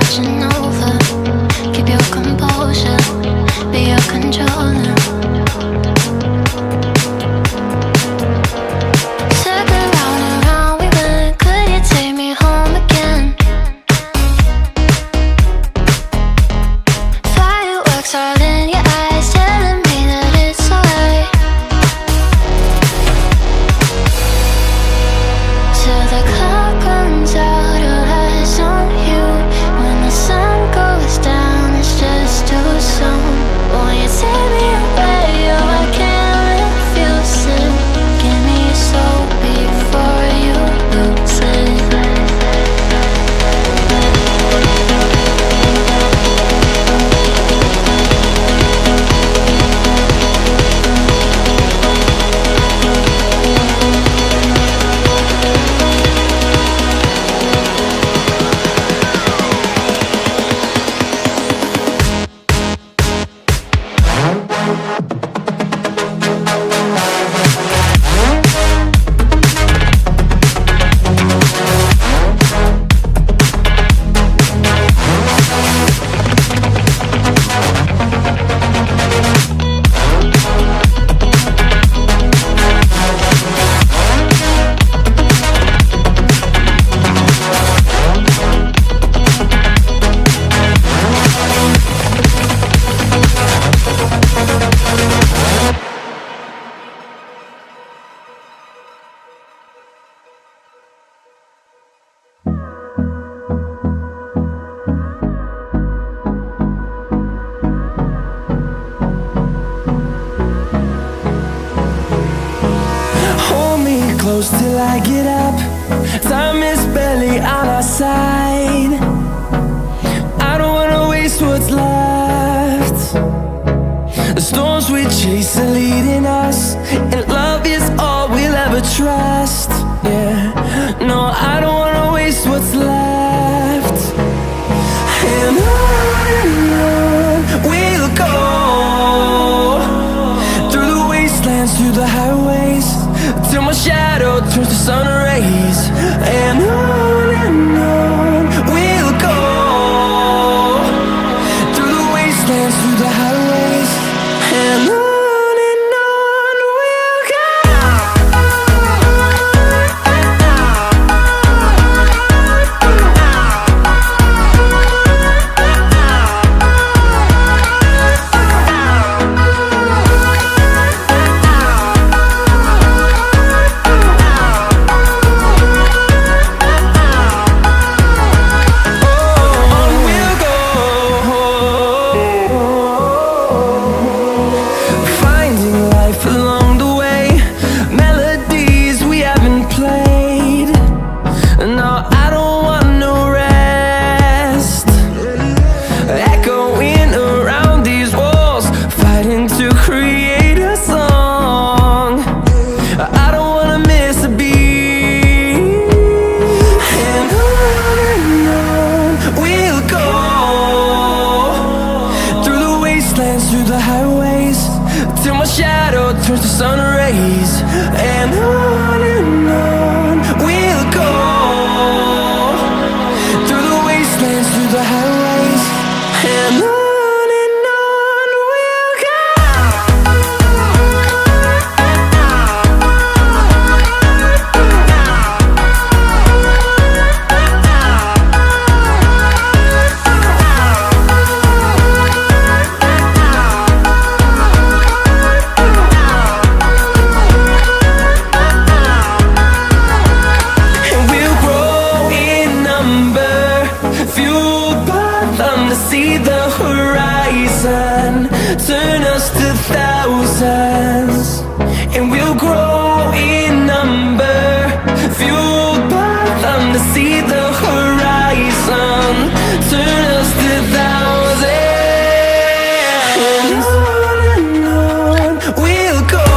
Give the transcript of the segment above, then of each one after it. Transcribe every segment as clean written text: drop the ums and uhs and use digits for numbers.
watching over. Keep your composure, be your controller. Circle round and round we went. Could you take me home again? Fireworks all in your eyes, telling me that it's alright. Till the clock runs out, all eyes on you. When the sun goes down, it's just too soon. Won't you take me away? Oh, I can't refuse it. Give me your soul before you lose it. Hold me close till I get up. Time is barely on our side. I don't wanna waste what's left. The storms we chase are leading us, and love is all we'll ever trust. Yeah, no, I don't wanna waste what's left. And on we'll go, through the wastelands, through the highways, till my shadow turns to sun rays. And on we'll go, through the wastelands, through the highways. And on we'll go. Through the highways, till my shadow turns to sun rays. And on we'll go, through the wastelands, through the highways. And on we'll go. See the horizon, turn us to thousands, and we'll grow in number, fueled by them to see the horizon, turn us to thousands. And on we'll go,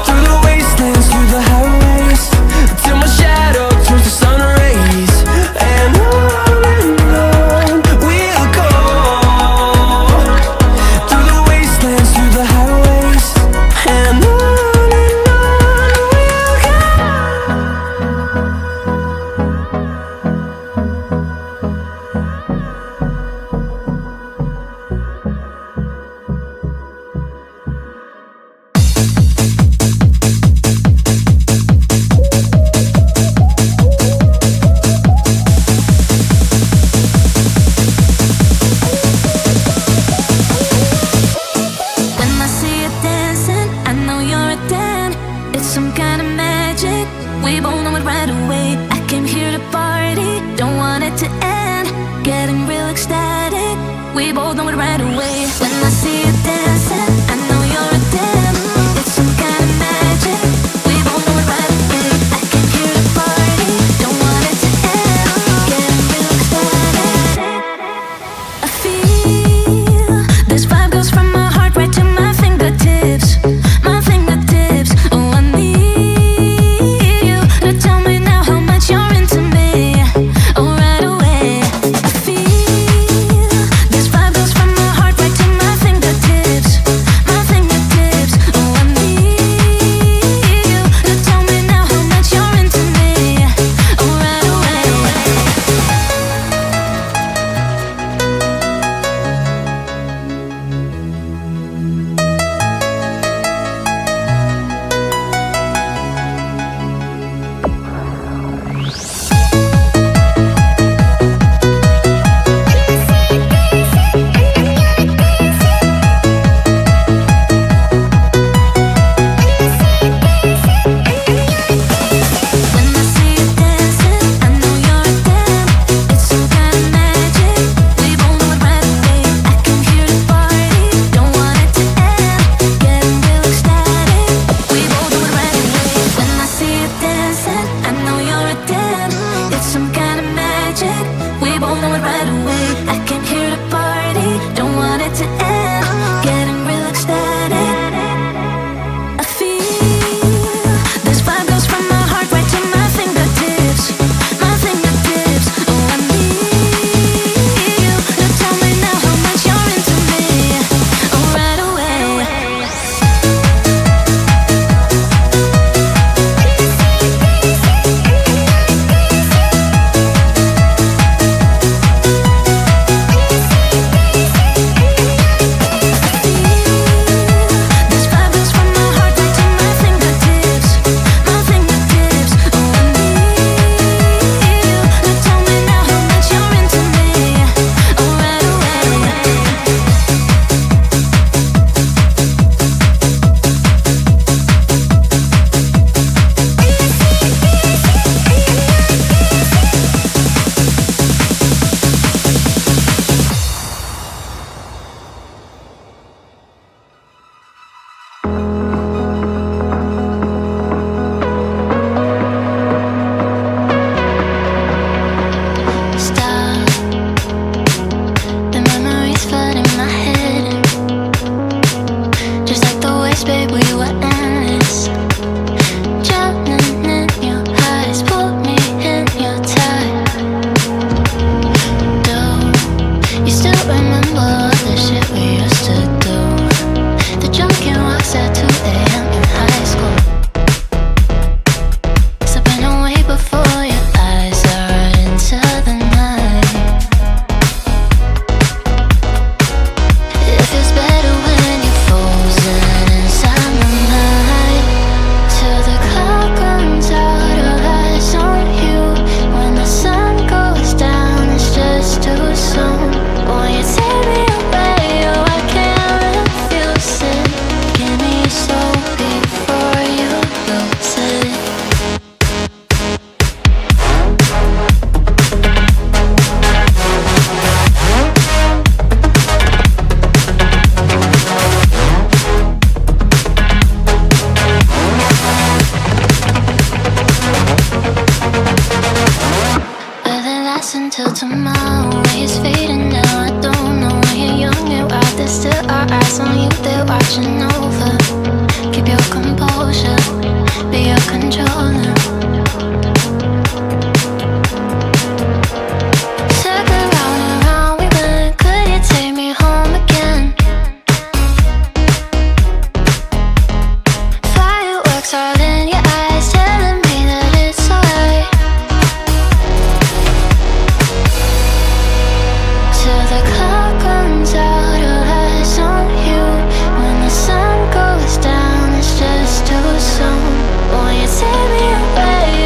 through the wastelands, through the highways, till my shadow turns to sun rays. And we'll go, through the wastelands, through the highways. And We both know it right away. When I see you dancing, I know you're a damn. It's some kind of magic. We both know it right away. I can hear the party, don't want it to end. Getting real excited. I feel this vibe goes from my heart right to my fingertips. My fingertips. Oh, I need you to tell me now how much you're into me. Oh, right away. I feel this vibe goes from my heart right to my fingertips. My fingertips. Oh, I need you to tell me now how much you're into me. Oh, right away. When I see you dancing, I know you're a damn. It's some kind of magic. We both know it right away. I can hear the party, don't want it to end. Getting real ecstatic. We both know it right away. When I see you dancing, I know you're a damn. It's some kind of magic. We both know it right away. I can hear the party, don't want it to end. Getting real ecstatic. I feel this vibe goes from my heart right to my fingertips. My fingertips. Oh, I need you to tell me now how much you're into me. Oh, right away. This vibe goes from my heart right to my fingertips. My fingertips. Oh, I need you to tell me now how much you're into me. Oh, right away. Stop. The memories flood in my head. Just like the waves, babe, we were endless. Drowning in your eyes, pull me in your tide. Do you still remember all the shit we used to do? The drunken walks at 2 a.m. in high school. Slipping away before your eyes are into the night. It feels better when you're frozen inside my mind. Till the clock runs out of eyes on you. When the sun goes down, it's just too soon. Won't you take me away? Oh, I can't refuse it. Give me your soul before you lose it. Will it last until tomorrow? It's fading now, I don't know. When you're young, you're out there, still our eyes on you, they're watching over. Keep your composure, be your controller. Circle round and round we went, could you take me home again? Fireworks all in your eyes, telling me that it's alright. Till the clock runs out of eyes on you. When the sun goes down, it's just too soon. Won't you take me away?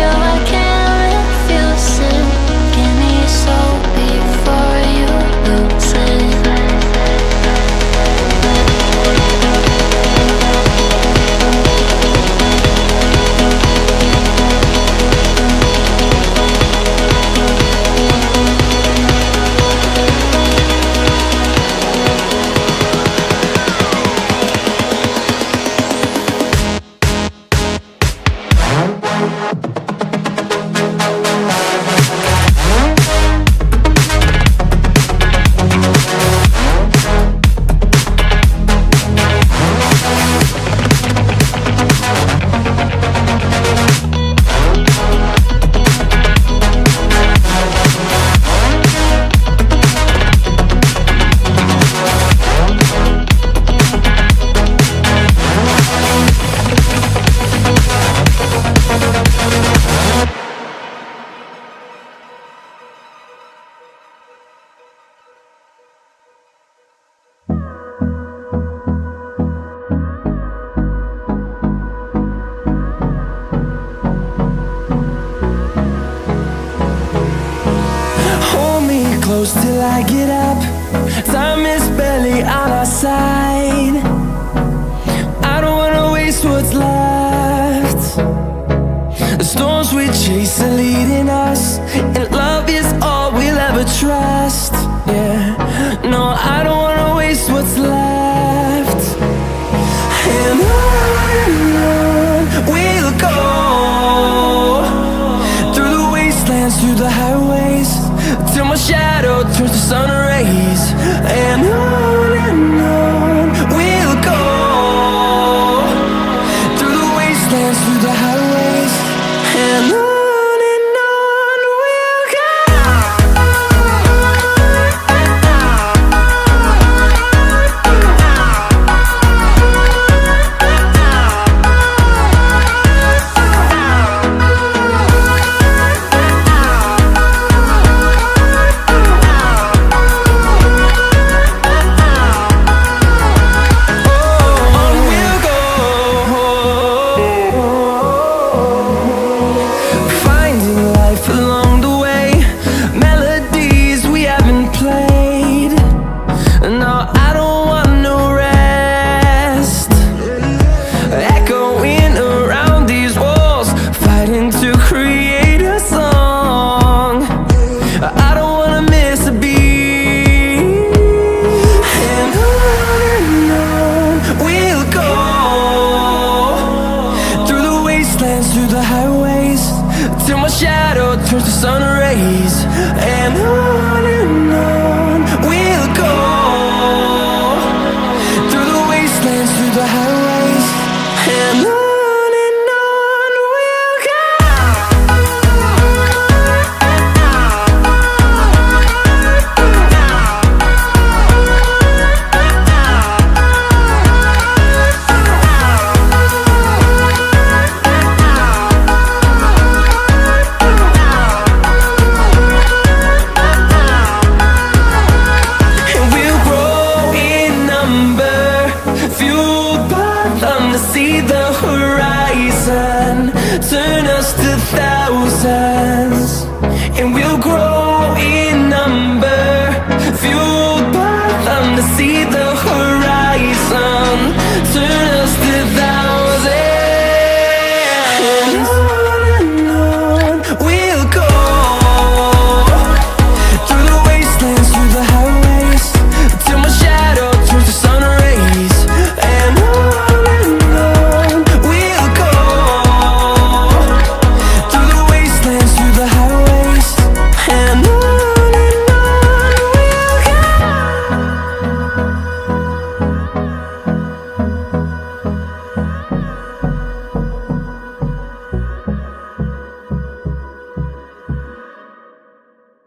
close till I get up. Time is barely on our side. I don't wanna waste what's left. The storms we chase are leading us, and love is all we'll ever trust. Yeah, no, I don't wanna waste what's left. And on we'll go, through the wastelands, through the highways, till my shadow turns to sun rays. And on